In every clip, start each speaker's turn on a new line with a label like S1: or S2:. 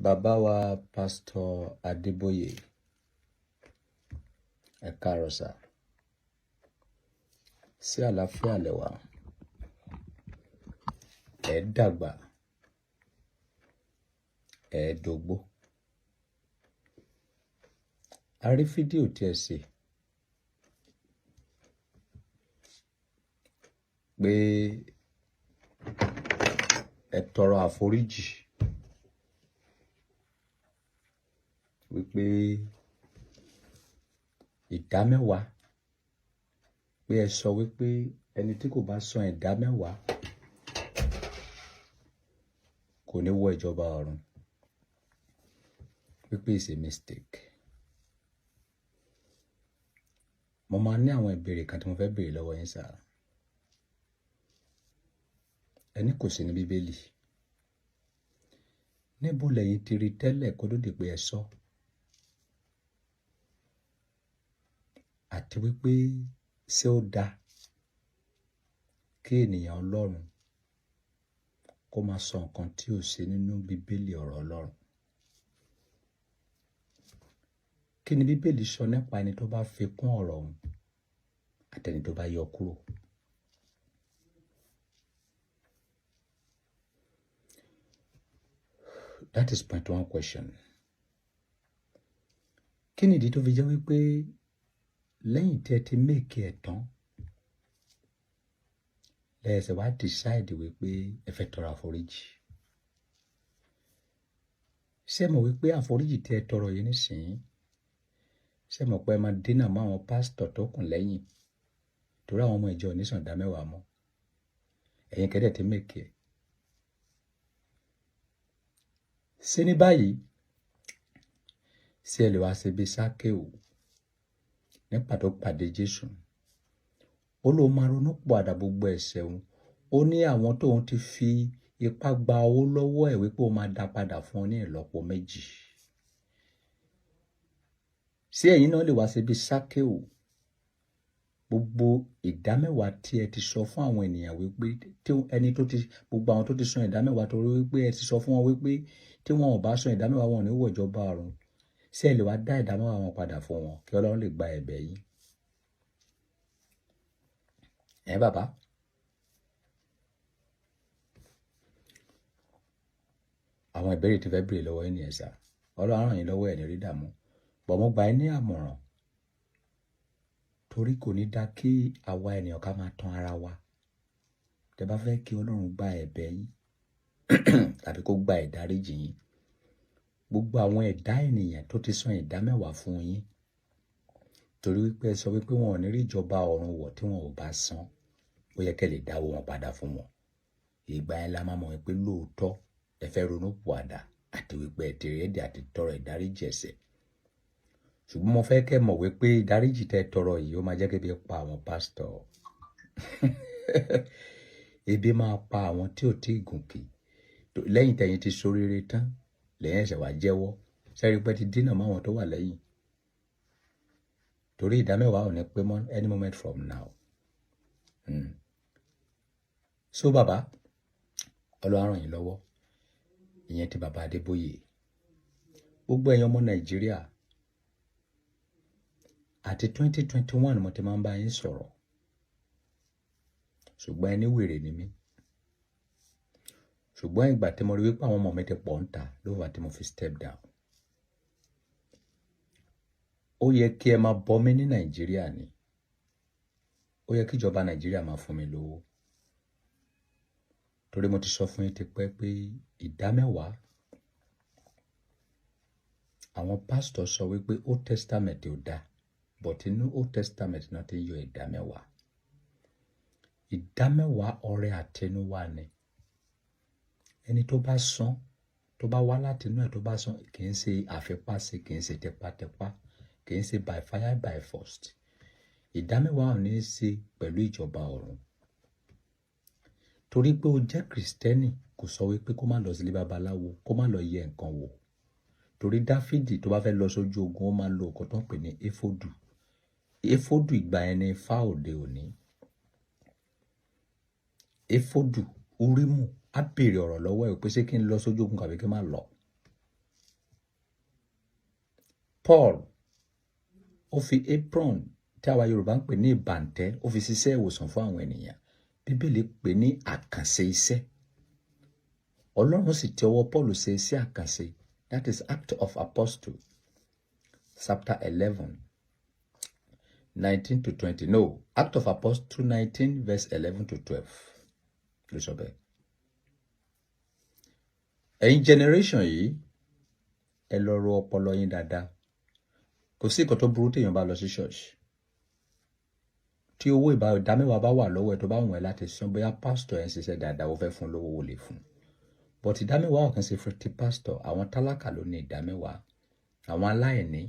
S1: Bàbá wa Pastor Adébóyè, ẹ káàárọ̀ sà. Sí àlàáfíà lẹ́wà. Ẹ dàgbà, ẹ dògbó. A rí fídíò tí ẹ ṣe pé ẹ tọrọ àforíjì wípé ìdámẹ́wàá, pé ẹ sọ wípé ẹni tí kò bá san ìdámẹ́wàá kò ní wọ ìjọba ọ̀run, wípé it's a mistake. Mo máa ní àwọn ìbéèrè kan tí mo fẹ́ béèrè lọ́wọ́ yín sà. Ẹni kò sí ní Bíbélì. Níbo lẹ̀yin ti rí tẹ́lẹ̀ kó tó di pé ẹ sọ? Àti wípé ṣé ó dáa kí ènìyàn Ọlọ́run kó máa sọ nǹkan tí ò sí nínú Bíbélì ọ̀rọ̀ Ọlọ́run? Kí ni Bíbélì sọ nípa ẹni tó bá fi kún ọ̀rọ̀ òun àti ẹni tó bá yọ kúrò? That is point one question. Kí ni ìdí tó fi jẹ́ wípé lẹ́yìn tí ẹ ti make ẹ̀ tán, lẹ́sẹ̀ wá decide wípé ẹ fẹ́ tọrọ àforíjì? Ṣé mọ̀ wípé àforíjì tí ẹ tọrọ yìí nísìnyí, ṣé mọ̀ pé ẹ máa dínà mọ́ àwọn pásítọ̀ tó kùn lẹ́yìn torí àwọn ọmọ ìjọ onísàn ìdá mẹ́wàá mọ́? Ẹ̀yin kẹ́dẹ̀ ti make ẹ̀. Ṣé ní báyìí ṣé ẹ lè wá ṣe bí Sákéù nípa tó pàdé Jésù? Ó ló máa ronú padà gbogbo ẹ̀ṣẹ̀ òun. Ó ní àwọn tóun ti fi ipá gba owó lọ́wọ́ ẹ̀ wípé ó máa dá padà fún ọ ní ìlọ́po méjì. Ṣé ẹ̀yin náà lè wá ṣe bí Sákéù? Gbogbo ìdámẹ́wàá tí ẹ ti sọ fún àwọn ènìyàn wípé tí ẹni tó ti gbogbo àwọn tó ti san ìdámẹ́wàá torí wípé ẹ ti sọ fún wọn wípé tí wọn ò bá san ìdámẹ́wàá wọn ò ní wọ ìjọba ọ̀run. Ṣé ẹ lè wá dá ìdámẹ́wàá wọn padà fún wọn kí Ọlọ́run lè gba ẹ̀bẹ̀ yín? Bàbá. Àwọn ìbéèrè tí fẹ́ béèrè lọ́wọ́ yín nìyẹn sà. Ọlọ́run ràn yín lọ́wọ́ ẹ̀ ní rí dààmú. Bọ̀ mo gbà yín ní àmọ̀ràn torí kò ní dá kí àwa ènìyàn ká máa tan ara wa. Tẹ́ bá fẹ́ kí Ọlọ́run gba ẹ̀bẹ̀ yín tàbí kó gba ìdáríjì yín, gbogbo àwọn ẹ̀dá ènìyàn tó ti san ìdámẹ́wàá fún yín torí wípé ẹ sọ wípé wọn ò ní rí ìjọba ọ̀run wọ̀ tí wọn ò bá san, ó yẹ kẹ́ lè dáwọ́ wọn padà fún wọn. Ìgbà yẹn la máa mọ̀ wípé lóòótọ́ ẹ fẹ́ ronú pìwàdà àti wípé ẹ ti rẹ́dí àti tọrọ ìdáríjì ẹ̀ṣẹ̀. Ṣùgbọ́n mo fẹ́ kẹ́ mọ̀ wípé ìdáríjì tẹ́ tọrọ yìí ó máa jẹ́ kébi pa àwọn pásítọ̀. Ebi máa pa àwọn tí ò tí ì gòkè. Lẹ́yìn tẹ̀yin ti ṣoríire tán, lẹ́yìn ẹ̀ṣẹ̀ wá jẹ́wọ́. Sẹ́rí pé ti dínà mọ́ àwọn tó wà lẹ́yìn. Torí ìdámẹ́wàá ò ní pé mọ́ any moment from now. So bàbá, Ọlọ́run ràn yín lọ́wọ́. Ìyẹn ti bàbá Adébóyè. Gbogbo ẹ̀yin ọmọ Nàìjíríà, àti 2021 mo ti máa ń bá yín sọ̀rọ̀. Ṣùgbọ́n ẹni wèrè ni mí. Ṣùgbọ́n ìgbà tí mo rí wípé àwọn ọmọ mi ti pọ̀ ń ta ló wà tí mo fi step down. Ó yẹ kí ẹ máa bọ́ mi ní Nàìjíríà ni. Ó yẹ kí ìjọba Nàìjíríà máa fún mi lówó. Torí mo ti sọ fún yín ti pẹ́ pé ìdámẹ́wàá, àwọn pásítọ̀ sọ wípé Old Testament ò dáa, but inú Old Testament náà ti yọ ìdámẹ́wàá. Ìdámẹ́wàá ọrẹ àtinúwá ni. Ẹni tó bá san, tó bá wá láti inú ẹ̀ tó bá san, kì í ṣe àfipáṣe, kì í ṣe tipátipá, kì í ṣe by fire by force. Ìdámẹ́wàá ò ní í ṣe pẹ̀lú ìjọba ọ̀run. Torí pé o jẹ́ Kristẹni kò sọ wípé kó má lọ sílé babaláwo, kó má lọ yẹ nǹkan wò. Torí Dáfídì tó bá fẹ́ lọ sójú ogun ó máa lo nǹkan tó ń pè ní éfódù. Éfódù ìgbà yẹn ni ifá òde òní. Éfódù, Úrímù á béèrè ọ̀rọ̀ lọ́wọ́ ẹ̀ pé ṣé kí n lọ sójú ogun kàbí kí n má lọ. Paul ó fi apron tí àwa Yorùbá ń pè ní ìbàǹtẹ́ ó fi ṣiṣẹ́ ìwòsàn fún àwọn ènìyàn. Bíbélì pè ní àkànṣe iṣẹ́. Ọlọ́run sì ti ọwọ́ Paul ṣe iṣẹ́ àkànṣe. That is Act of Apostle, chapter 11, 19 to 20. No, Act of Apostle 19, verse 11 to 12. Ló sọ bẹ́ẹ̀. Ẹ̀yin generation yìí, ẹ lọ ro ọpọlọ yín dáadáa. Kò sí nǹkan tó burú téèyàn bá lọ sí church. Tí owó ìdámẹ́wàá bá wà lọ́wọ́ ẹ tó bá wùn ẹ́ láti san, bóyá pastor ẹ̀ ń ṣiṣẹ́ dáadáa ó fẹ́ fún lówó ó lè fún. But ìdámẹ́wàá ọ̀kan ṣe fún ti pastor, àwọn tálákà ló ní ìdámẹ́wàá, àwọn aláìní.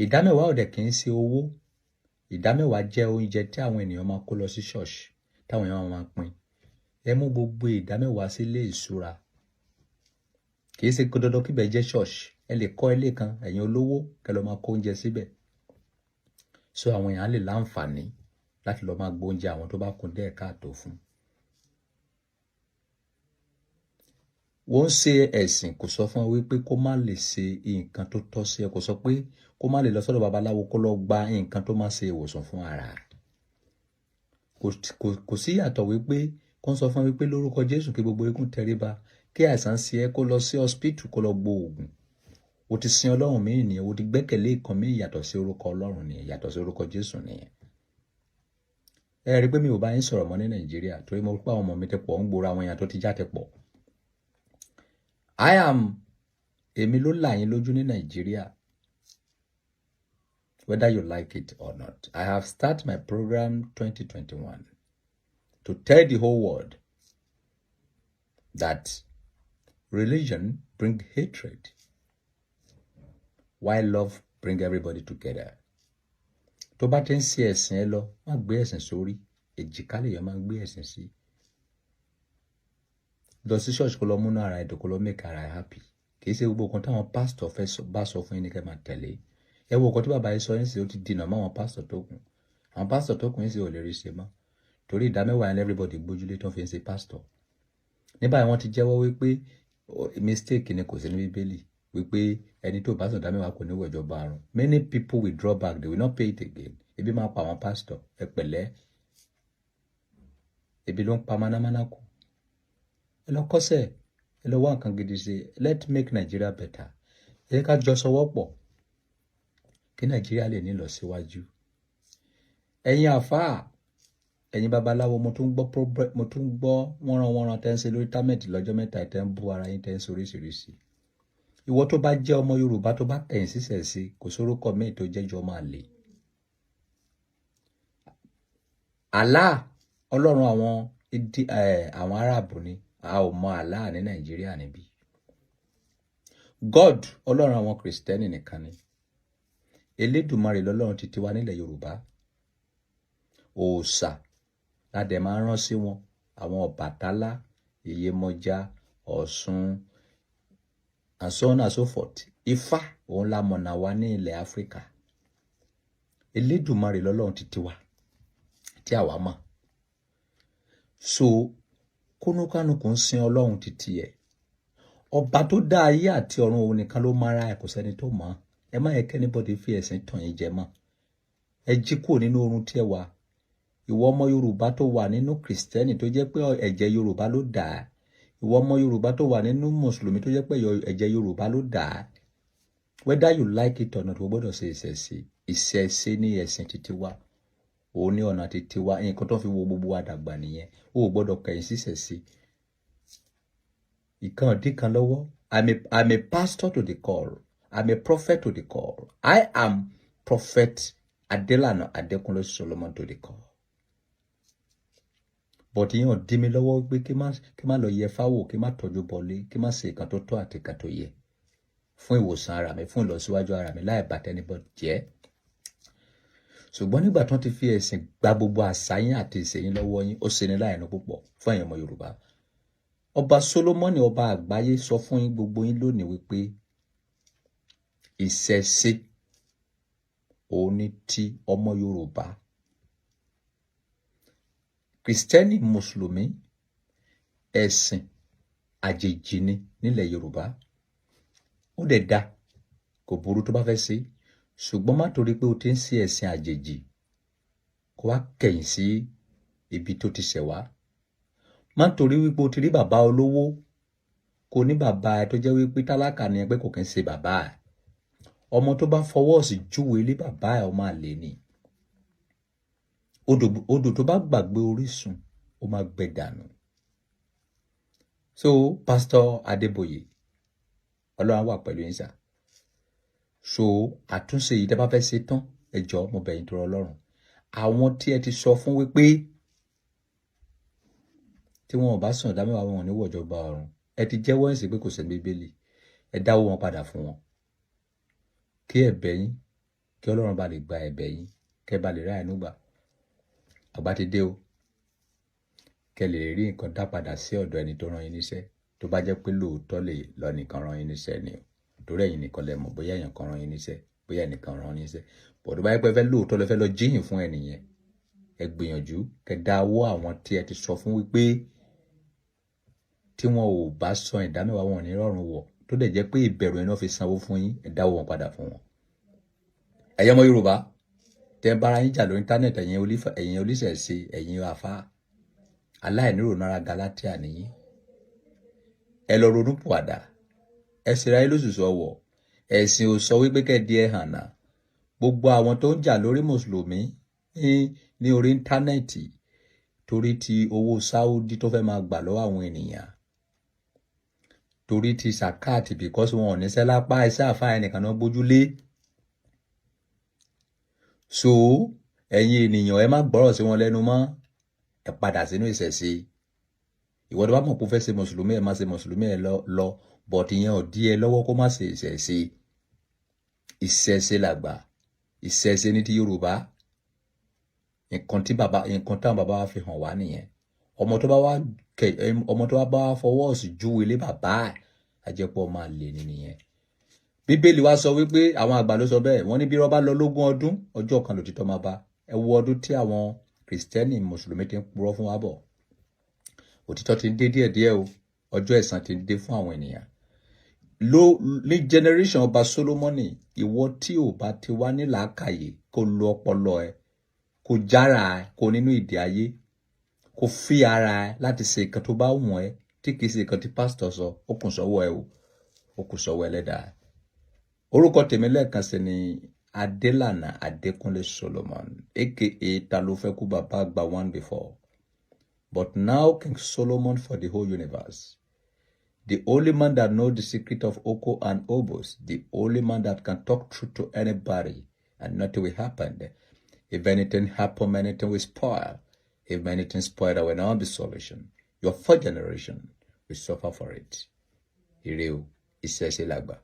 S1: Ìdámẹ́wàá ò dẹ̀ kì í ṣe owó. Ìdámẹ́wàá jẹ́ oúnjẹ tí àwọn ènìyàn máa kó lọ sí church, táwọn èèyàn máa pín. Ẹ mú gbogbo ìdámẹ́wàá sí ilé ìṣúra. Kì í ṣe dandan kí ibẹ̀ jẹ́ church. Ẹ lè kọ́ ilé kan, ẹ̀yin olówó, kẹ́ lọ máa kó oúnjẹ síbẹ̀. So àwọn èèyàn lè láǹfààní láti lọ máa gbóúnjẹ àwọn tó bá kún díẹ̀ káàtó fún. Wọ́n ṣe ẹ̀sìn kò sọ fún ọ wípé kó má lè ṣe nǹkan tó tọ́ sí ẹ, kò sọ pé kó má lè lọ sọ́dọ̀ babaláwo kó lọ gba nǹkan tó máa ṣe ìwòsàn fún ara rẹ̀. Kò sí yàtọ̀ wípé kó ń sọ fún wípé lórúkọ Jésù kí gbogbo eégún tẹríba, kí àìsàn ṣe ẹ́ kó lọ sí hospital kó lọ gbo oògùn. O ti sin Ọlọ́run míì nìyẹn, o ti gbẹ́kẹ̀lé ìkan míì yàtọ̀ sí orúkọ Ọlọ́run nìyẹn, yàtọ̀ sí orúkọ Jésù nìyẹn. Ẹ rí pé mi ò bá yín sọ̀rọ̀ mọ́ ní Nàìjíríà torí mo rí pé àwọn ọmọ mi ti pọ̀ ń gbòòrò, àwọn èèyàn tó ti já ti pọ̀. Èmi ló là yín lójú ní Nàìjíríà, whether you like it or not. I have started my program 2021 to tell the whole world that religion brings hatred, while love brings everybody together. Tó bá ti ń ṣe ẹ̀sìn ẹ lọ, má gbé ẹ̀sìn sórí, èjìká lèèyàn máa ń gbé ẹ̀sìn sí. Lọ sí church kó lọ múnú ara ẹ̀dùn kó lọ make ara ẹ happy. Kì í ṣe gbogbo nǹkan táwọn pastor bá sọ fún yín ní kẹ́ máa tẹ̀lé. Ẹ wo nǹkan tí bàbá yìí sọ yín sí, ó ti dènà mọ́ àwọn pastor tó kù. Àwọn pastor tó kù yín sì ò lè rí ṣe mọ́. Torí ìdámẹ́wàá yẹn everybody gbójúlé tó fi ń ṣe pastor. Ní báyìí wọ́n ti jẹ́wọ́ wípé mistake ni kò sí ní Bíbélì, wípé ẹni tó bá sọ ìdámẹ́wàá kò ní wọ ìjọba ọ̀run. Many people will draw back, they will not pay it again. Ebi máa pa àwọn pastor, ẹ pẹ̀lẹ́. Ebi ló ń pa mánámáná kù. Ẹ lọ kọ́ṣẹ́, ẹ lọ wá nǹkan gidi ṣe. Let's make Nigeria better. Ẹ ká jọ sọwọ́ pọ̀ kí Nàìjíríà lè ní ìlọsíwájú. Ẹ̀yin àfáà, ẹ̀yin babaláwo, mo tún gbọ́ wọ́nran tẹ́ ń ṣe lórí támẹ̀tì lọ́jọ́ mẹ́ta tẹ́ ń bú ara yín tẹ́ ń sọ oríṣiríṣi. Ìwọ tó bá jẹ́ ọmọ Yorùbá tó bá kẹ̀yìn sísẹ̀ sí, kò sórúkọ míì tó jẹ́jọ́ máa lè. Allah, Ọlọ́run àwọn Arab ni, a ò mọ Allah ní Nàìjíríà níbí. God, Ọlọ́run àwọn Kristẹni nìkan ni. Elédùmarè lọ́lọ́run títí wá nílẹ̀ Yorùbá. Òòṣà la dẹ̀ máa rán sí wọn, àwọn Ọbàtálá, Ìyèmọ̀já, Ọ̀ṣun, and so on and so forth. Ifá òun la mọ̀nà wa ní ilẹ̀ Áfíríkà. Elédùmarè lọ́lọ́run títí wá tí àwa mọ̀. So kónúkánukù ń sin Ọlọ́run títí ẹ̀. Ọba tó dá ayé àti ọ̀run òun nìkan ló máa ra ẹ̀, kò sẹ́ni tó mọ̀. Ẹ má yẹ kẹ́nìbọ̀dì fi ẹ̀sìn tàn yín jẹ mọ́. Ẹ jí kúrò nínú oorun tí ẹ wà. Ìwọ ọmọ Yorùbá tó wà nínú Kristẹni tó jẹ́ pé ẹ̀jẹ̀ Yorùbá ló dà á. Ìwọ ọmọ Yorùbá tó wà nínú Mùsùlùmí tó jẹ́ pé ẹ̀jẹ̀ Yorùbá ló dà á. Whether you like it or not, o gbọ́dọ̀ ṣe ìṣẹ̀ṣe. Ìṣẹ̀ṣe ní ẹ̀sìn títí wá. Òun ní ọ̀nà títí wá. Nǹkan tó fi wo gbogbo àdàgbà nìyẹn. O gbọ́dọ̀ kẹ̀yìn sí ìṣẹ̀ṣe. Ìkan ọ̀dí kan lọ́wọ́. I'm a pastor to the call. I'm a prophet to the call. I am Prophet Adelano Adekunle Solomon to the call. But yín ò dí mi lọ́wọ́ pé kí má lọ yẹ fáwò, kí má tọ́jú bọ̀lé, kí má ṣe nǹkan tó tọ́ àti nǹkan tó yẹ fún ìwòsàn ara mi, fún ìlọsíwájú ara mi, láì bàtẹ́ níbọ̀ jẹ́. Ṣùgbọ́n nígbà tí wọ́n ti fi ẹ̀sìn gba gbogbo àṣà yín àti ìṣe yín lọ́wọ́ yín, ó ṣe ní láìnú púpọ̀ fún ẹ̀yin ọmọ Yorùbá. Ọba Solomoni, ọba àgbáyé, sọ fún yín gbogbo yín lónìí wípé ìṣẹ̀ṣe òun ni ti ọmọ Yorùbá. Kristẹni, Mùsùlùmí, ẹ̀sìn àjèjì ni nílẹ̀ Yorùbá. Ó dẹ̀ dá kò burú tó bá fẹ́ ṣe, ṣùgbọ́n má torí pé o ti ń ṣe ẹ̀sìn àjèjì kó wá kẹ̀yìn sí ibi tó ti ṣẹ̀ wá. Má torí wípé o ti rí bàbá olówó kò ní bàbá ẹ tó jẹ́ wípé tálákà ni ẹ pé kò kí ń ṣe bàbá ẹ. Ọmọ tó bá fọwọ́ sí júwe lé bàbá ẹ ọmọ àlè ni. Odò tó bá gbàgbé orísun ó máa gbẹ dànù. So Pastor Adébóyè, Ọlọ́run wà pẹ̀lú yín sà. So àtúnṣe yìí tẹ́ bá fẹ́ ṣe tán, ẹ jọ̀ọ́ mo bẹ̀ yín tọrọ Ọlọ́run. Àwọn tí ẹ ti sọ fún wípé tí wọn ò bá sàn ìdá mẹ́wàá wọn ò ní wọ̀jọba ọ̀run, ẹ ti jẹ́wọ́ ẹ̀sìn pé kò sí Bíbélì, ẹ dáwó wọn padà fún wọn. Kí ẹ̀bẹ̀ yín, kí Ọlọ́run bá lè gba ẹ̀bẹ̀ yín, kẹ́ bá lè rí àánú gbà. Àgbà ti dé o. Kẹ́ lè rí nǹkan dá padà sí ọ̀dọ̀ ẹni tó rán yín níṣẹ́, tó bá jẹ́ pé lóòótọ́ lè lọ nìkan rán yín níṣẹ́ ni o. Torí ẹ̀yin nìkan lẹ mọ̀ bóyá èèyàn kan rán yín níṣẹ́, bóyá ẹnìkan rán yín níṣẹ́. Bọ̀ tó bá jẹ́ pé fẹ́ lóòótọ́ lẹ fẹ́ lọ jíyìn fún ẹnìyẹn, ẹ gbìyànjú kẹ́ dáwọ́ àwọn tí ẹ ti sọ fún wípé tí wọn ò bá san ìdá mẹ́wàá wọn ní rọ̀rùn wọ̀, tó dẹ̀ jẹ́ pé ìbẹ̀rù ẹ̀ náà fi sanwó fún yín, ẹ dáwọ́ wọn padà fún wọn. Ẹ̀yin ọmọ Yorùbá tẹ́ ń bára yín jà lórí íńtánẹ́ẹ̀tì, ẹ̀yin oníṣẹ̀ṣe, ẹ̀yin àfáà aláìnírònú ara Galatia nìyí. Ẹ lọ ronú pìwàdà, ẹ sì ra yín lóṣooṣù ọwọ́. Ẹ̀sìn ò sọ wípé kẹ́ di ẹ̀ hàn náà. Gbogbo àwọn tó ń jà lórí mùsùlùmí ní orí íńtánẹ́ẹ̀tì torí ti owó Sáúdí tó fẹ́ máa gbà lọ́wọ́ àwọn ènìyàn, torí ti sàkáàtì because wọn ò níṣẹ́ lápá, iṣẹ́ àfáà ẹnìkan náà gbójúlé. So ẹ̀yin ènìyàn ẹ má gbọ́rọ̀ sí wọn lẹ́nu mọ́, ẹ padà sínú ìṣẹ̀ṣe. Ìwọ tó bá mọ̀ pé ó fẹ́ ṣe mùsùlùmí ẹ má ṣe mùsùlùmí ẹ lọ but ìyẹn ò dí ẹ lọ́wọ́ kó má ṣe ìṣẹ̀ṣe. Ìṣẹ̀ṣe làgbà, ìṣẹ̀ṣe ní ti Yorùbá. Nǹkan táwọn bàbá wa fi hàn wá nìyẹn. Ọmọ tó bá wá fọwọ́ sí júwe lé bàbá ẹ̀, àjẹpọ̀ máa lè nìyẹn. Bíbélì wa sọ wípé àwọn àgbà ló sọ bẹ́ẹ̀, wọ́n ní bí irọ́ bá lọ lógún ọdún, ọjọ́ kan lòtítọ́ máa bá. Ẹ wo ọdún tí àwọn Kìrìsìtẹ́nì mùsùlùmí ti ń purọ́ fún wa bọ̀. Òtítọ́ ti ń dé díẹ̀díẹ̀ o, ọjọ́ ẹ̀san ti ń dé fún àwọn ènìyàn. Ní generation ọba Solomoni, ìwọ tí ò bá ti wá ní làákàyè kó lo ọpọlọ ẹ, kó jára ẹ, kó nínú ìdí ayé, kó fi ara ẹ láti ṣe nǹkan tó bá wùn ẹ, tí kìí ṣe nǹkan tí pásítọ̀ sọ, ó kùn sọ́wọ́ ẹ o, ó kùn sọ́wọ́ ẹlẹ́dàá. Orúkọ tèmi lẹ́ẹ̀kan sí ni Adélànà Adékúnlé Solomon, aka ta ló fẹ́ kú bàbá àgbà one before, but now King Solomon for the whole universe. The only man that knows the secret of Oko and Obos, the only man that can talk truth to anybody and nothing will happen. If anything happen, anything will spoil. If anything spoil, there will not be solution. Your fourth generation will suffer for it. Ire o, ìṣẹ̀ṣe làgbà.